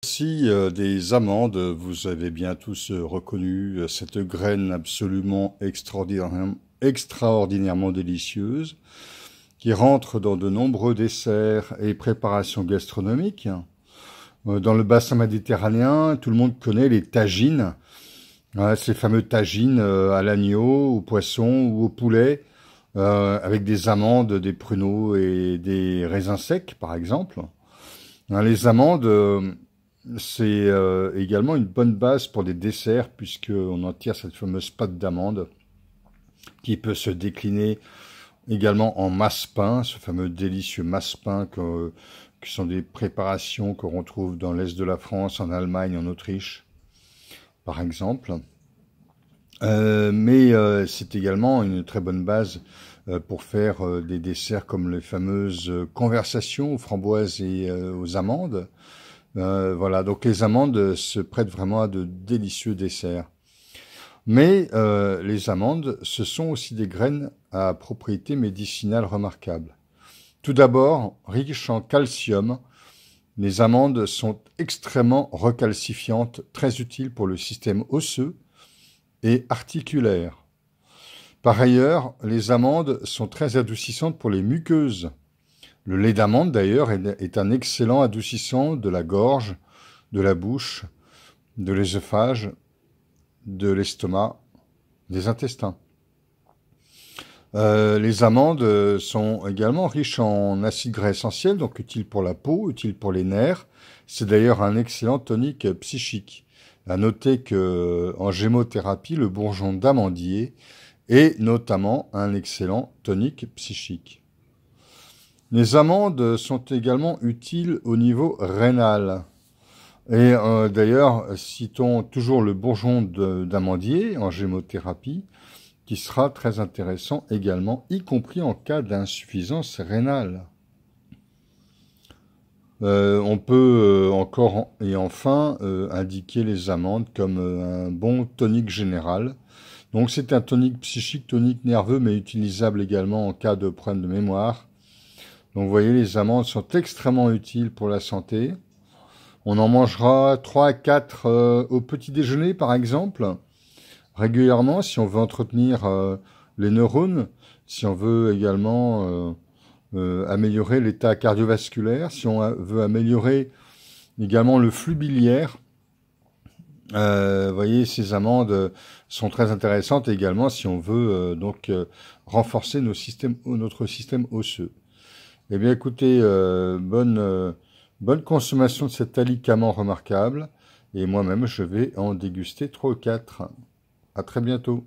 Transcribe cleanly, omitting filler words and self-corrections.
Voici des amandes, vous avez bien tous reconnu cette graine absolument extraordinairement délicieuse qui rentre dans de nombreux desserts et préparations gastronomiques. Dans le bassin méditerranéen, tout le monde connaît les tagines, ces fameux tagines à l'agneau, au poisson ou au poulet, avec des amandes, des pruneaux et des raisins secs par exemple. Les amandes, c'est également une bonne base pour des desserts puisqu'on en tire cette fameuse pâte d'amande qui peut se décliner également en massepain, ce fameux délicieux massepain qui sont des préparations qu'on retrouve dans l'est de la France, en Allemagne, en Autriche, par exemple. Mais c'est également une très bonne base pour faire des desserts comme les fameuses conversations aux framboises et aux amandes. Voilà, donc les amandes se prêtent vraiment à de délicieux desserts. Mais les amandes, ce sont aussi des graines à propriétés médicinales remarquables. Tout d'abord, riches en calcium, les amandes sont extrêmement recalcifiantes, très utiles pour le système osseux et articulaire. Par ailleurs, les amandes sont très adoucissantes pour les muqueuses. Le lait d'amande, d'ailleurs, est un excellent adoucissant de la gorge, de la bouche, de l'œsophage, de l'estomac, des intestins. Les amandes sont également riches en acides gras essentiels, donc utiles pour la peau, utiles pour les nerfs. C'est d'ailleurs un excellent tonique psychique. À noter qu'en gémothérapie, le bourgeon d'amandier est notamment un excellent tonique psychique. Les amandes sont également utiles au niveau rénal. Et d'ailleurs, citons toujours le bourgeon d'amandier en gémothérapie, qui sera très intéressant également, y compris en cas d'insuffisance rénale. On peut encore et enfin indiquer les amandes comme un bon tonique général. Donc c'est un tonique psychique, tonique nerveux, mais utilisable également en cas de problème de mémoire. Donc vous voyez, les amandes sont extrêmement utiles pour la santé. On en mangera 3 à 4 au petit déjeuner par exemple, régulièrement si on veut entretenir les neurones, si on veut également améliorer l'état cardiovasculaire, si on veut améliorer également le flux biliaire. Vous voyez, ces amandes sont très intéressantes également si on veut renforcer notre système osseux. Eh bien, écoutez, bonne consommation de cet alicament remarquable. Et moi-même, je vais en déguster 3 ou 4. À très bientôt.